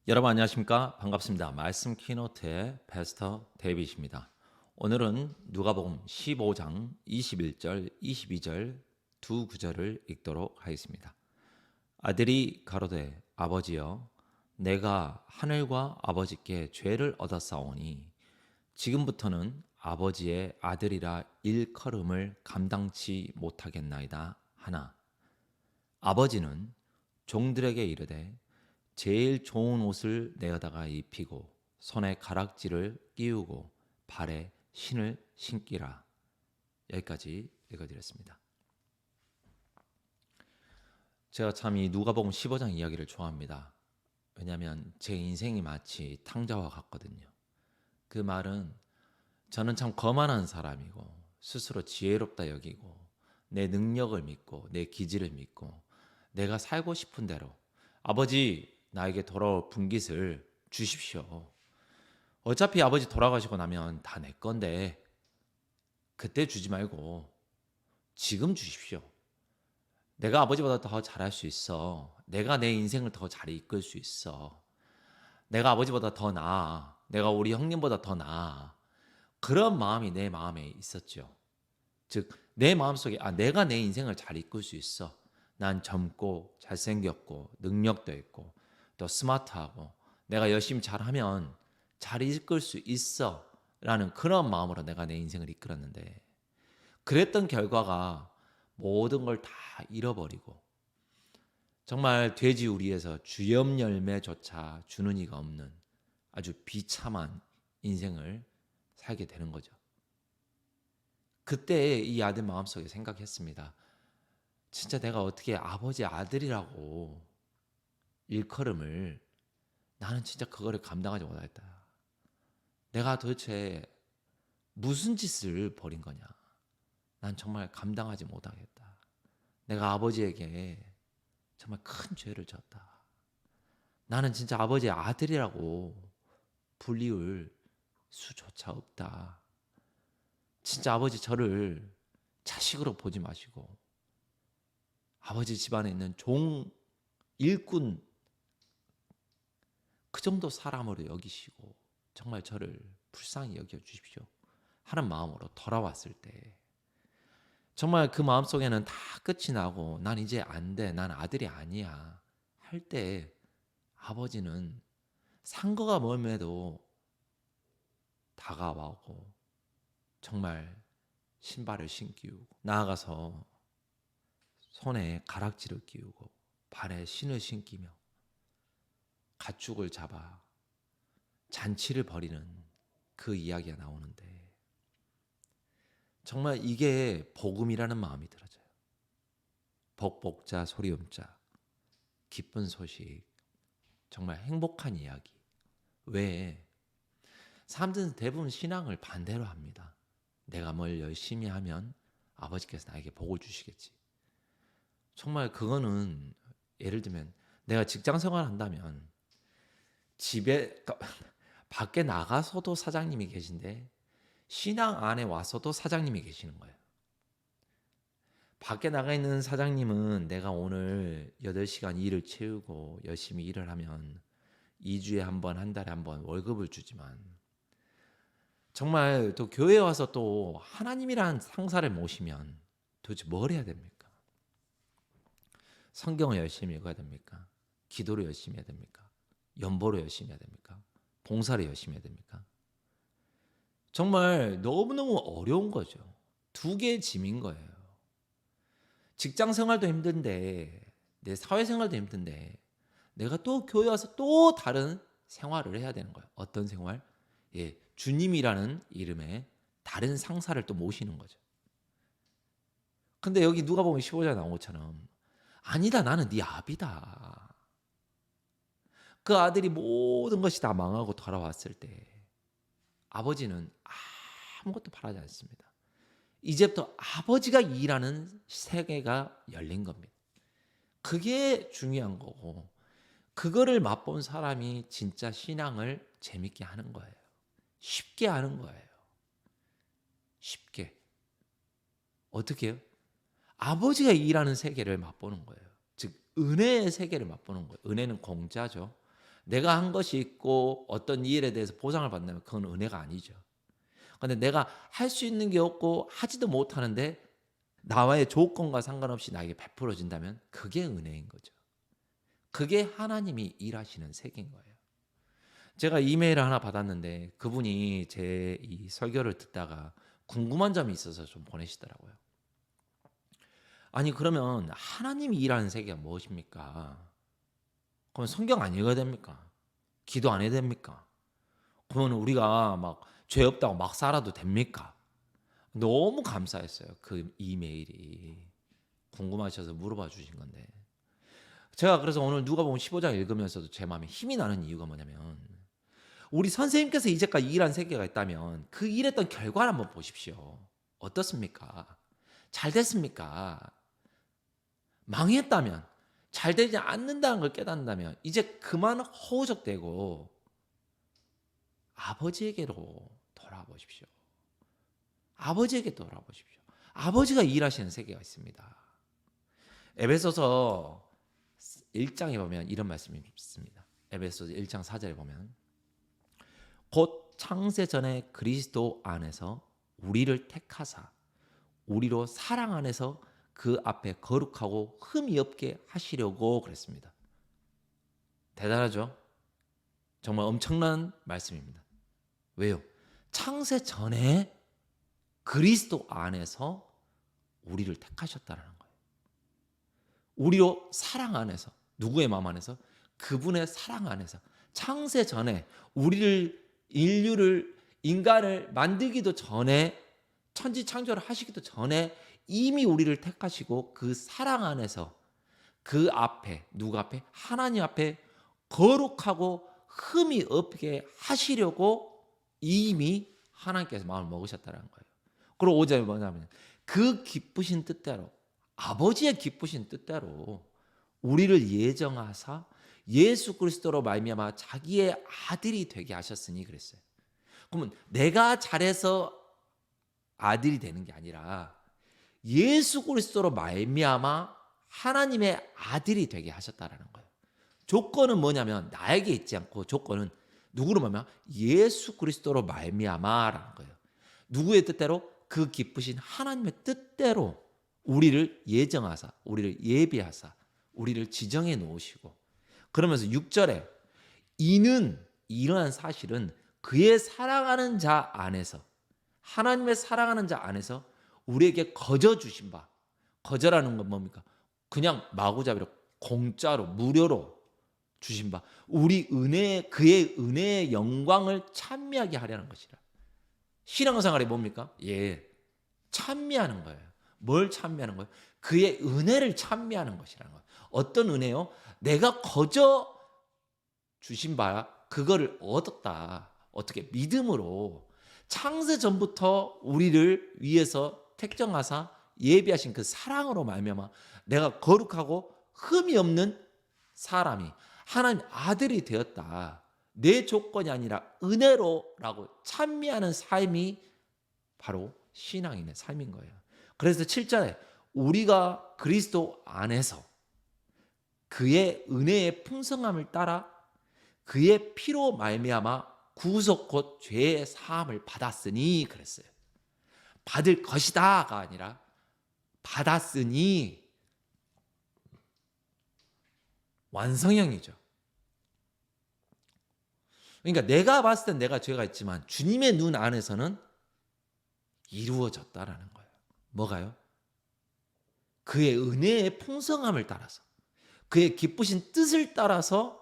여러분 안녕하십니까? 반갑습니다. 말씀 키노트의 패스터 데이빗입니다. 오늘은 누가복음 15장 21절, 22절 두 구절을 읽도록 하겠습니다. 아들이 가로되 아버지여 내가 하늘과 아버지께 죄를 얻었사오니 지금부터는 아버지의 아들이라 일컬음을 감당치 못하겠나이다 하나 아버지는 종들에게 이르되 제일 좋은 옷을 내어다가 입히고 손에 가락지를 끼우고 발에 신을 신기라. 여기까지 읽어드렸습니다. 제가 참 이 누가복음 15장 이야기를 좋아합니다. 왜냐하면 제 인생이 마치 탕자와 같거든요. 그 말은 저는 참 거만한 사람이고 스스로 지혜롭다 여기고 내 능력을 믿고 내 기질을 믿고 내가 살고 싶은 대로 아버지 나에게 돌아올 분깃을 주십시오. 어차피 아버지 돌아가시고 나면 다 내 건데 그때 주지 말고 지금 주십시오. 내가 아버지보다 더 잘할 수 있어. 내가 내 인생을 더 잘 이끌 수 있어. 내가 아버지보다 더 나아. 내가 우리 형님보다 더 나아. 그런 마음이 내 마음에 있었죠. 즉, 내 마음속에 내가 내 인생을 잘 이끌 수 있어. 난 젊고 잘생겼고 능력도 있고 또 스마트하고 내가 열심히 잘하면 잘 이끌 수 있어 라는 그런 마음으로 내가 내 인생을 이끌었는데 그랬던 결과가 모든 걸 다 잃어버리고 정말 돼지우리에서 주염 열매조차 주는 이가 없는 아주 비참한 인생을 살게 되는 거죠. 그때 이 아들 마음속에 생각했습니다. 진짜 내가 어떻게 아버지 아들이라고 일컬음을 나는 진짜 그거를 감당하지 못하겠다. 내가 도대체 무슨 짓을 벌인 거냐. 난 정말 감당하지 못하겠다. 내가 아버지에게 정말 큰 죄를 졌다. 나는 진짜 아버지의 아들이라고 불리울 수조차 없다. 진짜 아버지 저를 자식으로 보지 마시고 아버지 집안에 있는 종, 일꾼 그 정도 사람으로 여기시고 정말 저를 불쌍히 여겨 주십시오 하는 마음으로 돌아왔을 때 정말 그 마음속에는 다 끝이 나고 난 이제 안 돼. 난 아들이 아니야. 할 때 아버지는 상거가 멀매도 다가와고 정말 신발을 신기우고 나아가서 손에 가락지를 끼우고 발에 신을 신기며 가축을 잡아 잔치를 벌이는 그 이야기가 나오는데 정말 이게 복음이라는 마음이 들어져요. 복복자 소리음자 기쁜 소식 정말 행복한 이야기. 왜? 사람들은 대부분 신앙을 반대로 합니다. 내가 뭘 열심히 하면 아버지께서 나에게 복을 주시겠지. 정말 그거는 예를 들면 내가 직장 생활을 한다면 집에 밖에 나가서도 사장님이 계신데 신앙 안에 와서도 사장님이 계시는 거예요. 밖에 나가 있는 사장님은 내가 오늘 8시간 일을 채우고 열심히 일을 하면 2주에 한 번, 한 달에 한 번 월급을 주지만 정말 또 교회에 와서 또 하나님이란 상사를 모시면 도대체 뭘 해야 됩니까? 성경을 열심히 읽어야 됩니까? 기도를 열심히 해야 됩니까? 연보를 열심히 해야 됩니까? 봉사를 열심히 해야 됩니까? 정말 너무너무 어려운 거죠. 두 개의 짐인 거예요. 직장 생활도 힘든데 내 사회생활도 힘든데 내가 또 교회 와서 또 다른 생활을 해야 되는 거예요. 어떤 생활? 예, 주님이라는 이름의 다른 상사를 또 모시는 거죠. 근데 여기 누가 보면 15장에 나온 것처럼 아니다 나는 네 아비다. 그 아들이 모든 것이 다 망하고 돌아왔을 때 아버지는 아무것도 바라지 않습니다. 이제부터 아버지가 일하는 세계가 열린 겁니다. 그게 중요한 거고 그거를 맛본 사람이 진짜 신앙을 재밌게 하는 거예요. 쉽게 하는 거예요. 쉽게. 어떻게 해요? 아버지가 일하는 세계를 맛보는 거예요. 즉 은혜의 세계를 맛보는 거예요. 은혜는 공짜죠. 내가 한 것이 있고 어떤 이 일에 대해서 보상을 받는다면 그건 은혜가 아니죠. 근데 내가 할 수 있는 게 없고 하지도 못하는데 나와의 조건과 상관없이 나에게 베풀어진다면 그게 은혜인 거죠. 그게 하나님이 일하시는 세계인 거예요. 제가 이메일을 하나 받았는데 그분이 제 이 설교를 듣다가 궁금한 점이 있어서 좀 보내시더라고요. 아니 그러면 하나님이 일하는 세계가 무엇입니까? 그럼 성경 안 읽어야 됩니까? 기도 안 해야 됩니까? 그러면 우리가 막 죄 없다고 막 살아도 됩니까? 너무 감사했어요. 그 이메일이. 궁금하셔서 물어봐 주신 건데. 제가 그래서 오늘 누가복음 15장 읽으면서도 제 마음에 힘이 나는 이유가 뭐냐면 우리 선생님께서 이제까지 일한 세계가 있다면 그 일했던 결과를 한번 보십시오. 어떻습니까? 잘 됐습니까? 망했다면, 잘 되지 않는다는 걸 깨닫는다면 이제 그만 허우적대고 아버지에게로 돌아보십시오. 아버지에게 돌아보십시오. 아버지가 일하시는 세계가 있습니다. 에베소서 1장에 보면 이런 말씀이 있습니다. 에베소서 1장 4절에 보면 곧 창세 전에 그리스도 안에서 우리를 택하사 우리로 사랑 안에서 그 앞에 거룩하고 흠이 없게 하시려고 그랬습니다. 대단하죠? 정말 엄청난 말씀입니다. 왜요? 창세 전에 그리스도 안에서 우리를 택하셨다는 거예요. 우리로 사랑 안에서, 누구의 마음 안에서? 그분의 사랑 안에서 창세 전에 우리를 인류를 인간을 만들기도 전에 천지 창조를 하시기도 전에 이미 우리를 택하시고 그 사랑 안에서 그 앞에 누구 앞에? 하나님 앞에 거룩하고 흠이 없게 하시려고 이미 하나님께서 마음을 먹으셨다는 거예요. 그리고 5절에 뭐냐면 그 기쁘신 뜻대로 아버지의 기쁘신 뜻대로 우리를 예정하사 예수 그리스도로 말미암아 자기의 아들이 되게 하셨으니 그랬어요. 그러면 내가 잘해서 아들이 되는 게 아니라 예수 그리스도로 말미암아 하나님의 아들이 되게 하셨다라는 거예요. 조건은 뭐냐면 나에게 있지 않고 조건은 누구로 말미암아 예수 그리스도로 말미암아라는 거예요. 누구의 뜻대로? 그 기쁘신 하나님의 뜻대로 우리를 예정하사, 우리를 예비하사, 우리를 지정해 놓으시고 그러면서 6절에 이는 이러한 사실은 그의 사랑하는 자 안에서 하나님의 사랑하는 자 안에서 우리에게 거저 주신 바 거저라는 건 뭡니까? 그냥 마구잡이로 공짜로 무료로 주신 바 우리 은혜 그의 은혜의 영광을 찬미하게 하려는 것이라. 신앙생활이 뭡니까? 예, 찬미하는 거예요. 뭘 찬미하는 거예요? 그의 은혜를 찬미하는 것이라는 거예요. 어떤 은혜요? 내가 거저 주신 바야 그거를 얻었다. 어떻게? 믿음으로 창세 전부터 우리를 위해서 택정하사 예비하신 그 사랑으로 말미암아 내가 거룩하고 흠이 없는 사람이 하나님 아들이 되었다. 내 조건이 아니라 은혜로라고 찬미하는 삶이 바로 신앙인의 삶인 거예요. 그래서 7절에 우리가 그리스도 안에서 그의 은혜의 풍성함을 따라 그의 피로 말미암아 구속 곧 죄의 사함을 받았으니 그랬어요. 받을 것이다가 아니라 받았으니 완성형이죠. 그러니까 내가 봤을 땐 내가 죄가 있지만 주님의 눈 안에서는 이루어졌다라는 거예요. 뭐가요? 그의 은혜의 풍성함을 따라서 그의 기쁘신 뜻을 따라서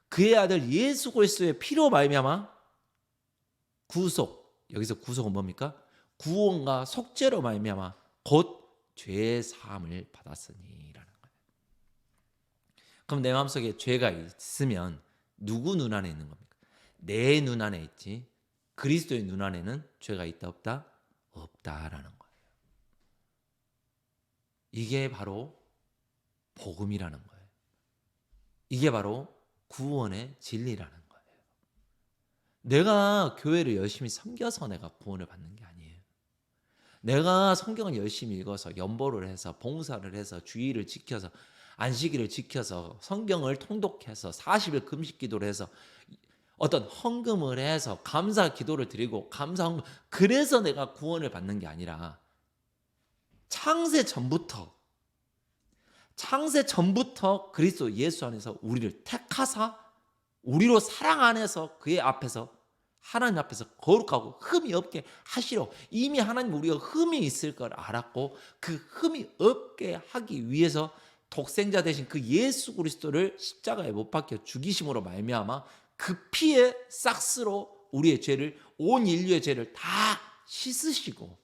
그의 아들 예수 그리스도의 피로 말미암아 구속, 여기서 구속은 뭡니까? 구원과 속죄로 말미암아 곧 죄의 사함을 받았으니라는 거예요. 그럼 내 마음속에 죄가 있으면 누구 눈 안에 있는 겁니까? 내 눈 안에 있지. 그리스도의 눈 안에는 죄가 있다 없다? 없다라는 거예요. 이게 바로 복음이라는 거예요. 이게 바로 구원의 진리라는 거예요. 내가 교회를 열심히 섬겨서 내가 구원을 받는 게 아니에요. 내가 성경을 열심히 읽어서 연보를 해서 봉사를 해서 주의를 지켜서 안식일을 지켜서 성경을 통독해서 40일 금식 기도를 해서 어떤 헌금을 해서 감사 기도를 드리고 감사 헌금, 그래서 내가 구원을 받는 게 아니라 창세 전부터 그리스도 예수 안에서 우리를 택하사 우리로 사랑 안에서 그의 앞에서 하나님 앞에서 거룩하고 흠이 없게 하시려 이미 하나님 우리가 흠이 있을 걸 알았고 그 흠이 없게 하기 위해서 독생자 되신 그 예수 그리스도를 십자가에 못 박혀 죽이심으로 말미암아 그 피의 싹스로 우리의 죄를 온 인류의 죄를 다 씻으시고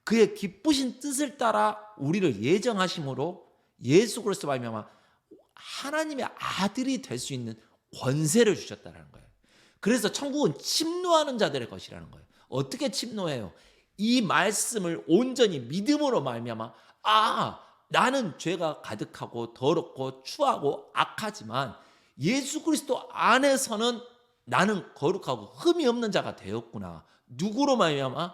그의 기쁘신 뜻을 따라 우리를 예정하심으로 예수 그리스도 말미암아 하나님의 아들이 될 수 있는 권세를 주셨다는 거예요. 그래서 천국은 침노하는 자들의 것이라는 거예요. 어떻게 침노해요? 이 말씀을 온전히 믿음으로 말미암아 나는 죄가 가득하고 더럽고 추하고 악하지만 예수 그리스도 안에서는 나는 거룩하고 흠이 없는 자가 되었구나. 누구로 말미암아?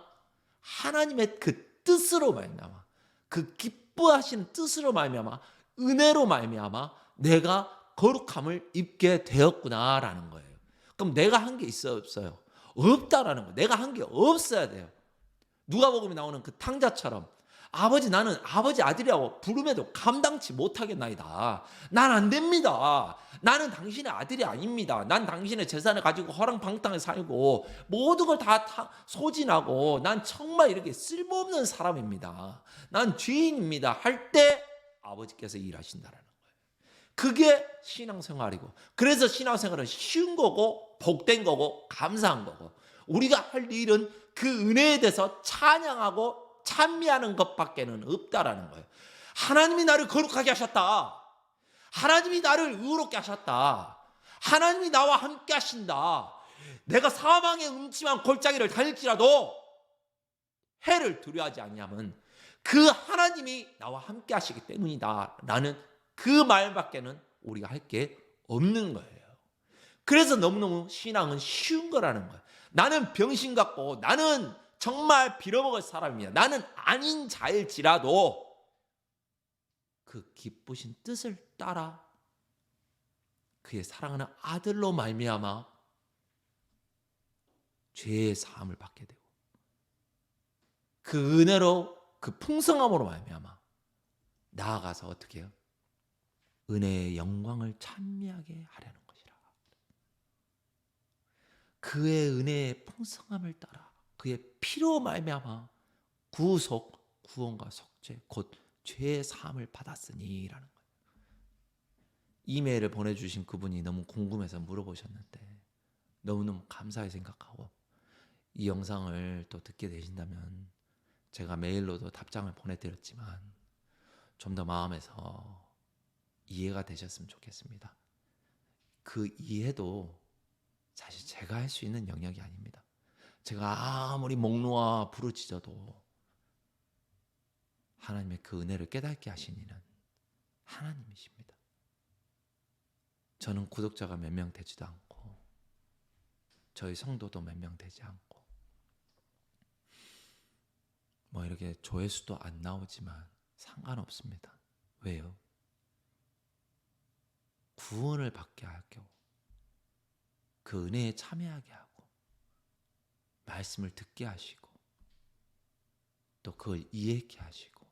하나님의 그 뜻으로 말미암아 그 기뻐하시는 뜻으로 말미암아 은혜로 말미암아 내가 거룩함을 입게 되었구나라는 거예요. 그럼 내가 한 게 있어요, 없어요? 없다라는 거예요. 내가 한 게 없어야 돼요. 누가복음에 나오는 그 탕자처럼 아버지 나는 아버지 아들이라고 부름에도 감당치 못하겠나이다. 난 안 됩니다. 나는 당신의 아들이 아닙니다. 난 당신의 재산을 가지고 허랑방탕에 살고 모든 걸 다 소진하고 난 정말 이렇게 쓸모없는 사람입니다. 난 죄인입니다. 할 때 아버지께서 일하신다라는 거예요. 그게 신앙생활이고 그래서 신앙생활은 쉬운 거고 복된 거고 감사한 거고 우리가 할 일은 그 은혜에 대해서 찬양하고 찬미하는 것밖에는 없다라는 거예요. 하나님이 나를 거룩하게 하셨다. 하나님이 나를 의롭게 하셨다. 하나님이 나와 함께 하신다. 내가 사망의 음침한 골짜기를 다닐지라도 해를 두려워하지 아니하면 그 하나님이 나와 함께 하시기 때문이다 라는 그 말밖에는 우리가 할 게 없는 거예요. 그래서 너무너무 신앙은 쉬운 거라는 거예요. 나는 병신 같고 나는 정말 빌어먹을 사람이야. 나는 아닌 자일지라도 그 기쁘신 뜻을 따라 그의 사랑하는 아들로 말미암아 죄의 사함을 받게 되고 그 은혜로 그 풍성함으로 말미암아 나아가서 어떻게 해요? 은혜의 영광을 찬미하게 하려는 것이라. 그의 은혜의 풍성함을 따라 그의 피로 말미암아 구속, 구원과 속죄, 곧 죄의 사함을 받았으니라는 거예요. 이메일을 보내주신 그분이 너무 궁금해서 물어보셨는데 너무너무 감사히 생각하고 이 영상을 또 듣게 되신다면 제가 메일로도 답장을 보내드렸지만 좀 더 마음에서 이해가 되셨으면 좋겠습니다. 그 이해도 사실 제가 할 수 있는 영역이 아닙니다. 제가 아무리 목 놓아 부르짖어도 하나님의 그 은혜를 깨닫게 하신 이는 하나님이십니다. 저는 구독자가 몇 명 되지도 않고 저희 성도도 몇 명 되지 않고 뭐 이렇게 조회수도 안 나오지만 상관없습니다. 왜요? 구원을 받게 하고 그 은혜에 참여하게 하고 말씀을 듣게 하시고 또 그걸 이해하게 하시고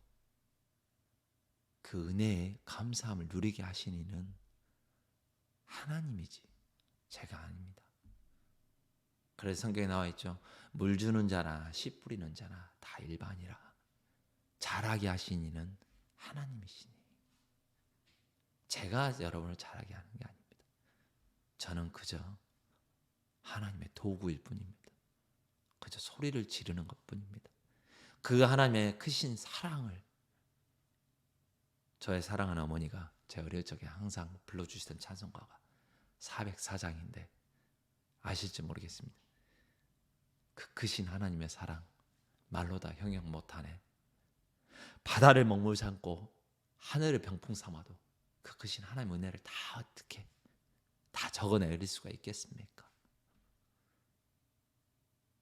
그 은혜에 감사함을 누리게 하신 이는 하나님이지 제가 아닙니다. 그래서 성경에 나와 있죠. 물 주는 자나 씨 뿌리는 자나 다 일반이라. 잘하게 하신 이는 하나님이시니 제가 여러분을 잘하게 하는 게 아닙니다. 저는 그저 하나님의 도구일 뿐입니다. 그저 소리를 지르는 것뿐입니다. 그 하나님의 크신 사랑을 저의 사랑하는 어머니가 제 어릴 적에 항상 불러주시던 찬송가가 404장인데 아실지 모르겠습니다. 그 크신 하나님의 사랑 말로 다 형용 못하네. 바다를 먹물 삼고 하늘을 병풍 삼아도 그 크신 하나님의 은혜를 다 어떻게 다 적어내릴 수가 있겠습니까?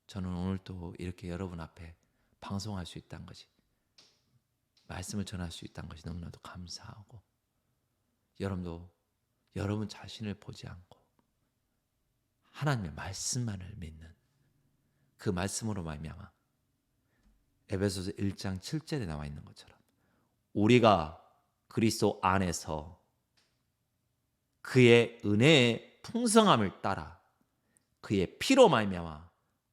저는 오늘 또 이렇게 여러분 앞에 방송할 수 있다는 것이 말씀을 전할 수 있다는 것이 너무나도 감사하고 여러분도 여러분 자신을 보지 않고 하나님의 말씀만을 믿는 그 말씀으로 말미암아 에베소서 1장 7절에 나와 있는 것처럼 우리가 그리스도 안에서 그의 은혜의 풍성함을 따라 그의 피로 말미암아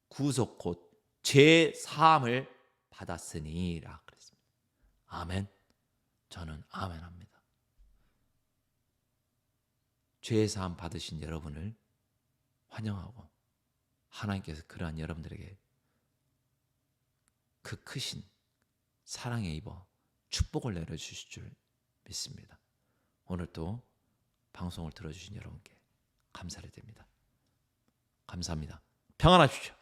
구속 곧 죄 사함을 받았으니라 그랬습니다. 아멘. 저는 아멘합니다. 죄 사함 받으신 여러분을 환영하고 하나님께서 그러한 여러분들에게 그 크신 사랑에 입어 축복을 내려주실 줄 믿습니다. 오늘 또 방송을 들어주신 여러분께 감사를 드립니다. 감사합니다. 평안하십시오.